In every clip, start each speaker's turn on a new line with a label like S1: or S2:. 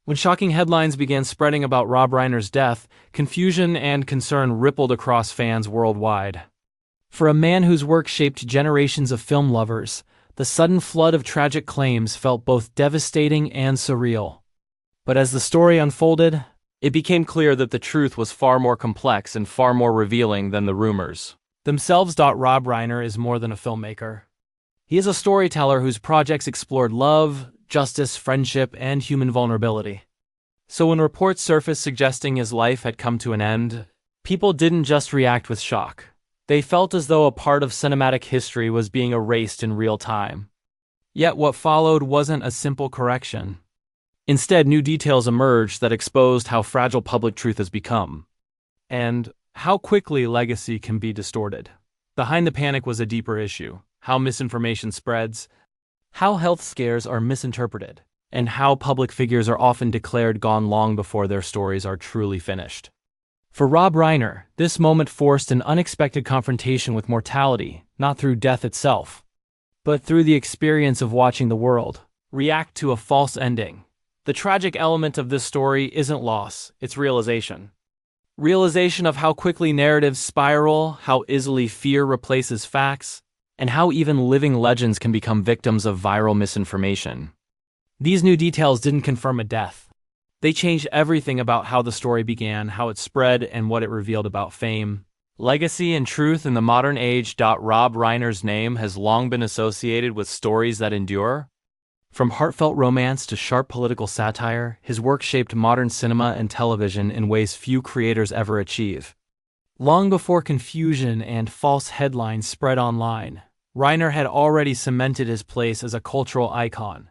S1: When shocking headlines began spreading about Rob Reiner's death, confusion and concern rippled across fans worldwide. For a man whose work shaped generations of film lovers, the sudden flood of tragic claims felt both devastating and surreal. But as the story unfolded, it became clear that the truth was far more complex and far more revealing than the rumors themselves. Rob Reiner is more than a filmmaker. He is a storyteller whose projects explored love, justice, friendship, and human vulnerability. So when reports surfaced suggesting his life had come to an end, people didn't just react with shock. They felt as though a part of cinematic history was being erased in real time. Yet what followed wasn't a simple correction. Instead, new details emerged that exposed how fragile public truth has become, and how quickly legacy can be distorted. Behind the panic was a deeper issue: how misinformation spreads, how health scares are misinterpreted, and how public figures are often declared gone long before their stories are truly finished. For Rob Reiner, this moment forced an unexpected confrontation with mortality, not through death itself, but through the experience of watching the world react to a false ending. The tragic element of this story isn't loss, it's realization. Realization of how quickly narratives spiral, how easily fear replaces facts, and how even living legends can become victims of viral misinformation. These new details didn't confirm a death. They changed everything about how the story began, how it spread, and what it revealed about fame, legacy, and truth in the modern age. Rob Reiner's name has long been associated with stories that endure. From heartfelt romance to sharp political satire, his work shaped modern cinema and television in ways few creators ever achieve. Long before confusion and false headlines spread online, Reiner had already cemented his place as a cultural icon.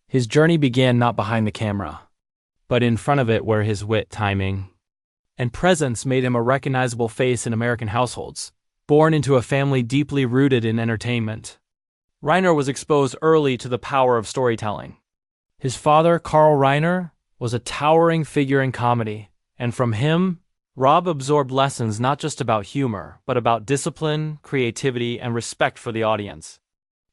S1: His journey began not behind the camera, but in front of it, where his wit, timing, and presence made him a recognizable face in American households. Born into a family deeply rooted in entertainment, Reiner was exposed early to the power of storytelling. His father, Carl Reiner, was a towering figure in comedy, and from him, Rob absorbed lessons not just about humor, but about discipline, creativity, and respect for the audience.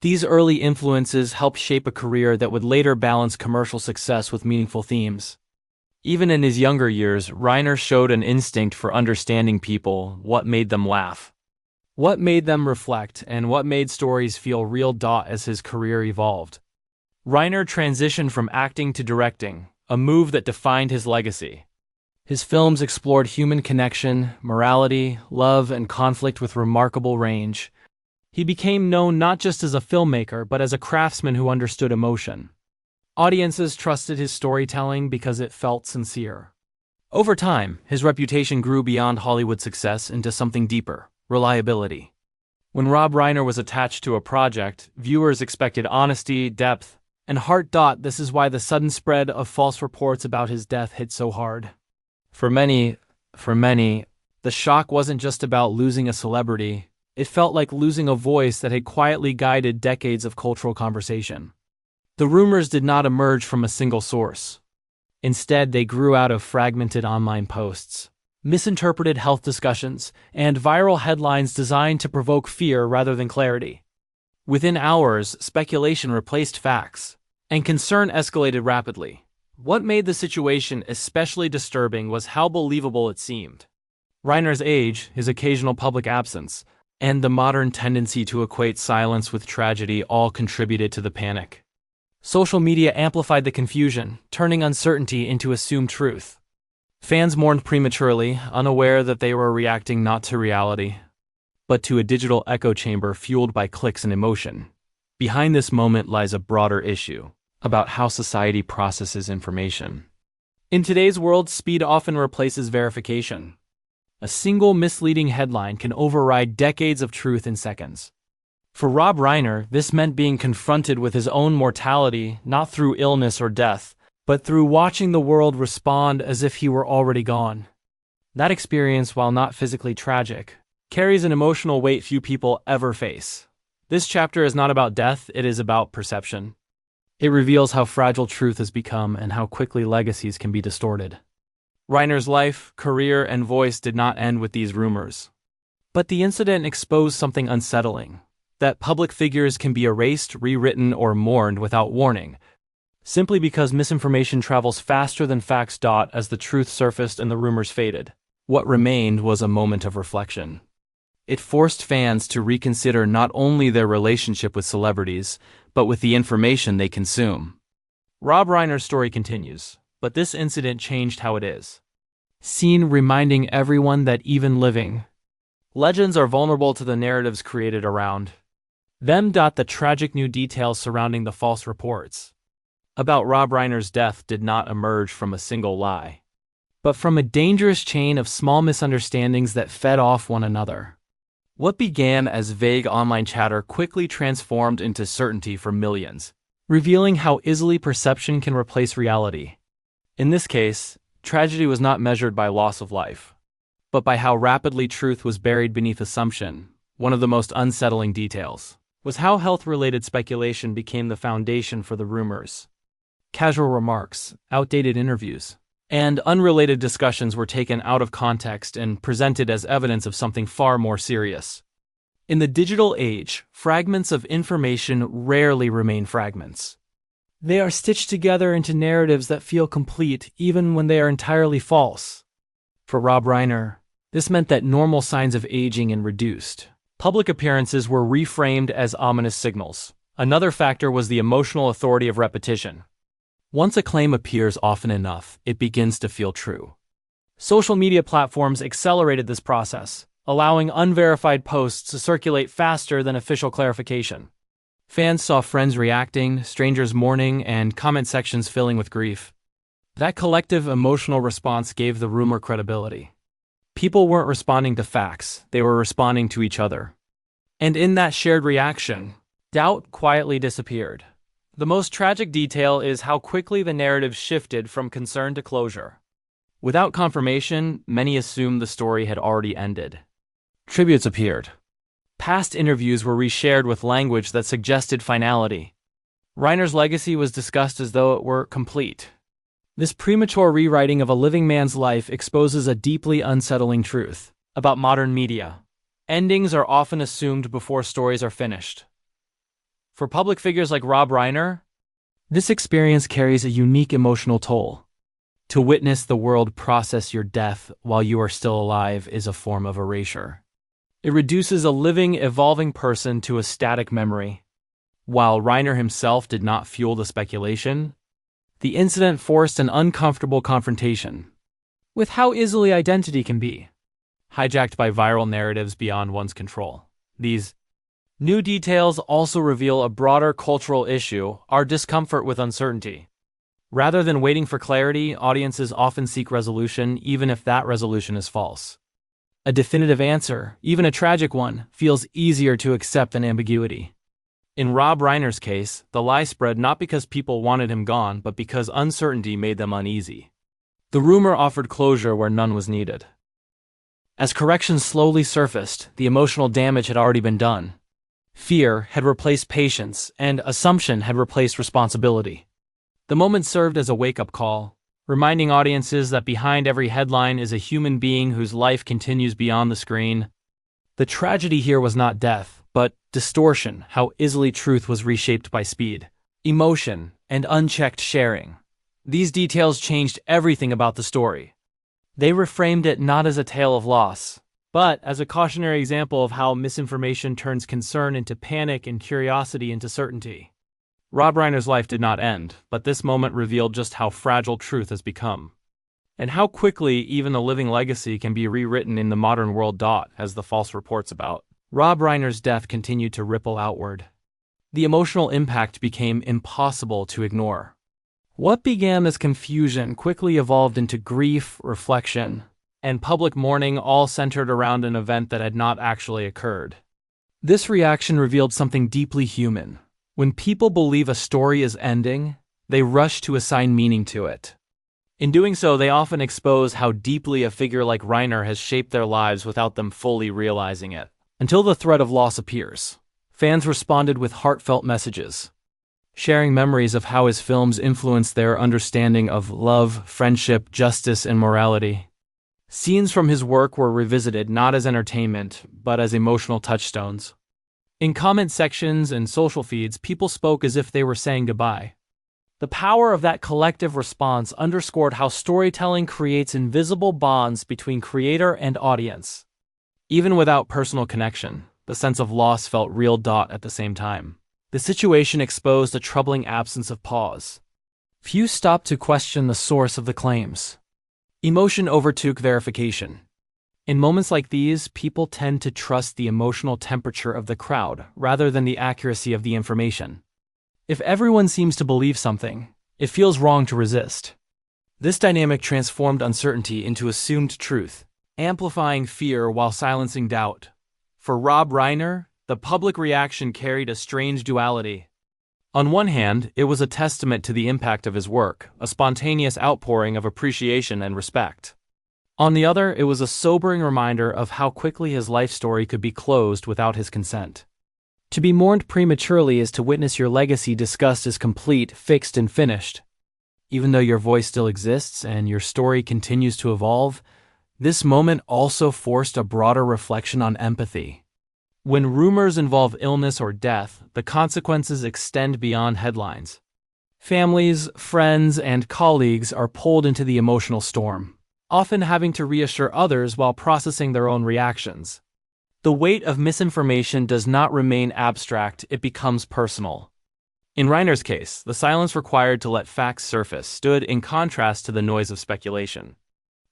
S1: These early influences helped shape a career that would later balance commercial success with meaningful themes. Even in his younger years, Reiner showed an instinct for understanding people, what made them laugh, what made them reflect, and what made stories feel real. As his career evolved, Reiner transitioned from acting to directing, a move that defined his legacy. His films explored human connection, morality, love, and conflict with remarkable range. He became known not just as a filmmaker, but as a craftsman who understood emotion. Audiences trusted his storytelling because it felt sincere. Over time, his reputation grew beyond Hollywood success into something deeper: reliability. When Rob Reiner was attached to a project, viewers expected honesty, depth, and heart. This is why the sudden spread of false reports about his death hit so hard. For many, the shock wasn't just about losing a celebrity. It felt like losing a voice that had quietly guided decades of cultural conversation. The rumors did not emerge from a single source. Instead, they grew out of fragmented online posts, misinterpreted health discussions, and viral headlines designed to provoke fear rather than clarity. Within hours, speculation replaced facts, and concern escalated rapidly. What made the situation especially disturbing was how believable it seemed. Reiner's age, his occasional public absence, and the modern tendency to equate silence with tragedy all contributed to the panic. Social media amplified the confusion, turning uncertainty into assumed truth. Fans mourned prematurely, unaware that they were reacting not to reality, but to a digital echo chamber fueled by clicks and emotion. Behind this moment lies a broader issue about how society processes information. In today's world, speed often replaces verification. A single misleading headline can override decades of truth in seconds. For Rob Reiner, this meant being confronted with his own mortality, not through illness or death, but through watching the world respond as if he were already gone. That experience, while not physically tragic, carries an emotional weight few people ever face. This chapter is not about death, it is about perception. It reveals how fragile truth has become and how quickly legacies can be distorted. Reiner's life, career, and voice did not end with these rumors. But the incident exposed something unsettling: that public figures can be erased, rewritten, or mourned without warning. simply because misinformation travels faster than facts. As the truth surfaced and the rumors faded, what remained was a moment of reflection. It forced fans to reconsider not only their relationship with celebrities, but with the information they consume. Rob Reiner's story continues, but this incident changed how it is seen, reminding everyone that even living legends are vulnerable to the narratives created around them. The tragic new details surrounding the false reports about Rob Reiner's death did not emerge from a single lie, but from a dangerous chain of small misunderstandings that fed off one another. What began as vague online chatter quickly transformed into certainty for millions, revealing how easily perception can replace reality. In this case, tragedy was not measured by loss of life, but by how rapidly truth was buried beneath assumption. One of the most unsettling details was how health-related speculation became the foundation for the rumors. Casual remarks, outdated interviews, and unrelated discussions were taken out of context and presented as evidence of something far more serious. In the digital age, fragments of information rarely remain fragments. They are stitched together into narratives that feel complete even when they are entirely false. For Rob Reiner, this meant that normal signs of aging and reduced public appearances were reframed as ominous signals. Another factor was the emotional authority of repetition. Once a claim appears often enough, it begins to feel true. Social media platforms accelerated this process, allowing unverified posts to circulate faster than official clarification. Fans saw friends reacting, strangers mourning, and comment sections filling with grief. That collective emotional response gave the rumor credibility. People weren't responding to facts, they were responding to each other. And in that shared reaction, doubt quietly disappeared. The most tragic detail is how quickly the narrative shifted from concern to closure. Without confirmation, many assumed the story had already ended. Tributes appeared. Past interviews were reshared with language that suggested finality. Reiner's legacy was discussed as though it were complete. This premature rewriting of a living man's life exposes a deeply unsettling truth about modern media. Endings are often assumed before stories are finished. For public figures like Rob Reiner, this experience carries a unique emotional toll. To witness the world process your death while you are still alive is a form of erasure. It reduces a living, evolving person to a static memory. While Reiner himself did not fuel the speculation, the incident forced an uncomfortable confrontation with how easily identity can be hijacked by viral narratives beyond one's control. These new details also reveal a broader cultural issue: our discomfort with uncertainty. Rather than waiting for clarity, audiences often seek resolution, even if that resolution is false. A definitive answer, even a tragic one, feels easier to accept than ambiguity. In Rob Reiner's case, the lie spread not because people wanted him gone, but because uncertainty made them uneasy. The rumor offered closure where none was needed. As corrections slowly surfaced, the emotional damage had already been done. Fear had replaced patience, and assumption had replaced responsibility. The moment served as a wake-up call, reminding audiences that behind every headline is a human being whose life continues beyond the screen. The tragedy here was not death, but distortion, how easily truth was reshaped by speed, emotion, and unchecked sharing. These details changed everything about the story. They reframed it not as a tale of loss, but as a cautionary example of how misinformation turns concern into panic and curiosity into certainty. Rob Reiner's life did not end, but this moment revealed just how fragile truth has become, and how quickly even a living legacy can be rewritten in the modern world. As the false reports about Rob Reiner's death continued to ripple outward, the emotional impact became impossible to ignore. What began as confusion quickly evolved into grief, reflection, and public mourning, all centered around an event that had not actually occurred. This reaction revealed something deeply human. When people believe a story is ending, they rush to assign meaning to it. In doing so, they often expose how deeply a figure like Reiner has shaped their lives without them fully realizing it. Until the threat of loss appears, fans responded with heartfelt messages, sharing memories of how his films influenced their understanding of love, friendship, justice, and morality. Scenes from his work were revisited not as entertainment, but as emotional touchstones. In comment sections and social feeds, people spoke as if they were saying goodbye. The power of that collective response underscored how storytelling creates invisible bonds between creator and audience. Even without personal connection, the sense of loss felt real. At the same time, the situation exposed a troubling absence of pause. Few stopped to question the source of the claims. Emotion overtook verification. In moments like these, people tend to trust the emotional temperature of the crowd rather than the accuracy of the information. If everyone seems to believe something, it feels wrong to resist. This dynamic transformed uncertainty into assumed truth, amplifying fear while silencing doubt. For Rob Reiner, the public reaction carried a strange duality. On one hand, it was a testament to the impact of his work, a spontaneous outpouring of appreciation and respect. On the other, it was a sobering reminder of how quickly his life story could be closed without his consent. To be mourned prematurely is to witness your legacy discussed as complete, fixed, and finished. Even though your voice still exists and your story continues to evolve, this moment also forced a broader reflection on empathy. When rumors involve illness or death, the consequences extend beyond headlines. Families, friends, and colleagues are pulled into the emotional storm, often having to reassure others while processing their own reactions. The weight of misinformation does not remain abstract, it becomes personal. In Reiner's case, the silence required to let facts surface stood in contrast to the noise of speculation,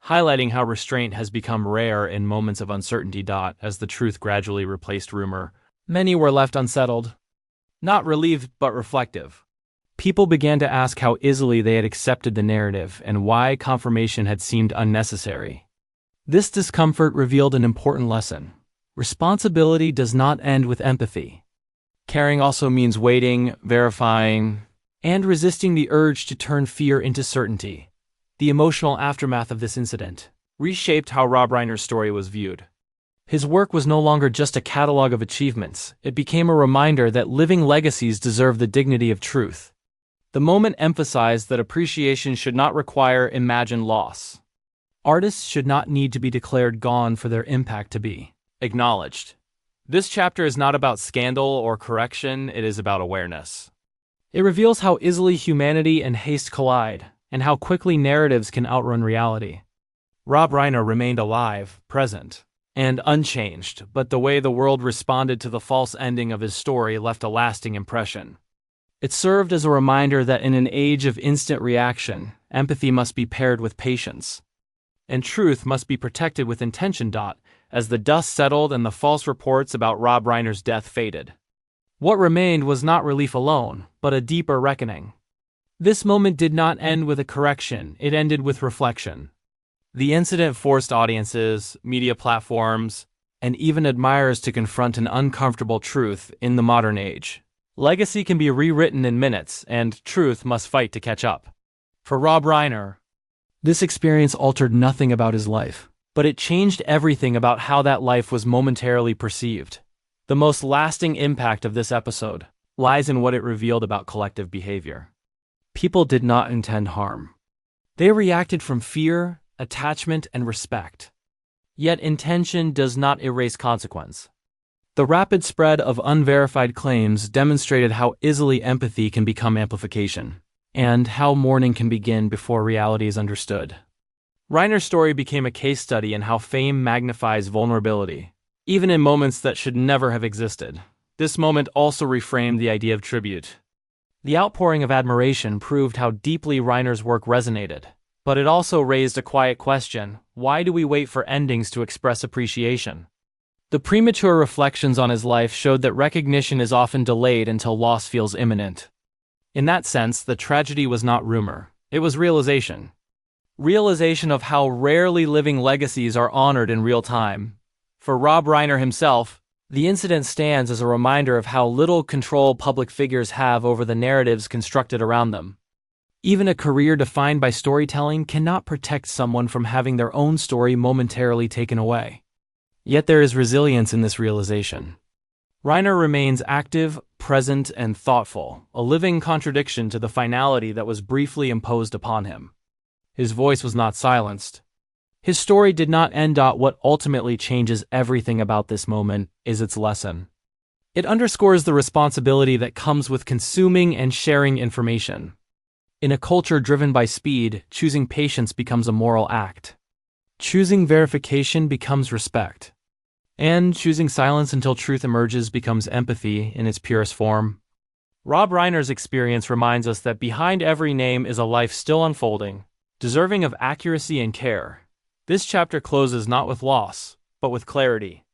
S1: highlighting how restraint has become rare in moments of uncertainty. As the truth gradually replaced rumor, many were left unsettled. Not relieved, but reflective. People began to ask how easily they had accepted the narrative and why confirmation had seemed unnecessary. This discomfort revealed an important lesson. Responsibility does not end with empathy. Caring also means waiting, verifying, and resisting the urge to turn fear into certainty. The emotional aftermath of this incident reshaped how Rob Reiner's story was viewed. His work was no longer just a catalog of achievements, it became a reminder that living legacies deserve the dignity of truth. The moment emphasized that appreciation should not require imagined loss. Artists should not need to be declared gone for their impact to be acknowledged. This chapter is not about scandal or correction, it is about awareness. It reveals how easily humanity and haste collide, and how quickly narratives can outrun reality. Rob Reiner remained alive, present, and unchanged, but the way the world responded to the false ending of his story left a lasting impression. It served as a reminder that in an age of instant reaction, empathy must be paired with patience, and truth must be protected with intention. As the dust settled and the false reports about Rob Reiner's death faded, what remained was not relief alone, but a deeper reckoning. This moment did not end with a correction, it ended with reflection. The incident forced audiences, media platforms, and even admirers to confront an uncomfortable truth in the modern age. Legacy can be rewritten in minutes, and truth must fight to catch up. For Rob Reiner, this experience altered nothing about his life, but it changed everything about how that life was momentarily perceived. The most lasting impact of this episode lies in what it revealed about collective behavior. People did not intend harm. They reacted from fear, attachment, and respect. Yet intention does not erase consequence. The rapid spread of unverified claims demonstrated how easily empathy can become amplification, and how mourning can begin before reality is understood. Reiner's story became a case study in how fame magnifies vulnerability, even in moments that should never have existed. This moment also reframed the idea of tribute. The outpouring of admiration proved how deeply Reiner's work resonated, but it also raised a quiet question: why do we wait for endings to express appreciation? The premature reflections on his life showed that recognition is often delayed until loss feels imminent. In that sense, the tragedy was not rumor, it was realization. Realization of how rarely living legacies are honored in real time. For Rob Reiner himself, the incident stands as a reminder of how little control public figures have over the narratives constructed around them. Even a career defined by storytelling cannot protect someone from having their own story momentarily taken away. Yet there is resilience in this realization. Reiner remains active, present, and thoughtful, a living contradiction to the finality that was briefly imposed upon him. His voice was not silenced. His story did not end. What ultimately changes everything about this moment is its lesson. It underscores the responsibility that comes with consuming and sharing information. In a culture driven by speed, choosing patience becomes a moral act. Choosing verification becomes respect. And choosing silence until truth emerges becomes empathy in its purest form. Rob Reiner's experience reminds us that behind every name is a life still unfolding, deserving of accuracy and care. This chapter closes not with loss, but with clarity.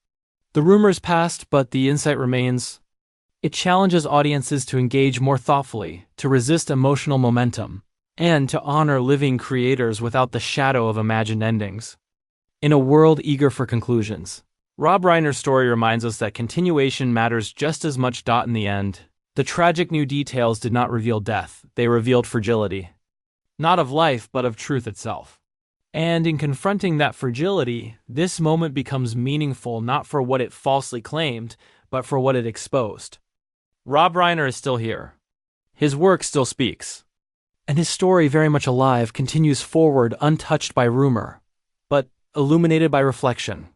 S1: The rumors passed, but the insight remains. It challenges audiences to engage more thoughtfully, to resist emotional momentum, and to honor living creators without the shadow of imagined endings. In a world eager for conclusions, Rob Reiner's story reminds us that continuation matters just as much. In the end, the tragic new details did not reveal death, they revealed fragility. Not of life, but of truth itself. And in confronting that fragility, this moment becomes meaningful not for what it falsely claimed, but for what it exposed. Rob Reiner is still here. His work still speaks. And his story, very much alive, continues forward untouched by rumor, but illuminated by reflection.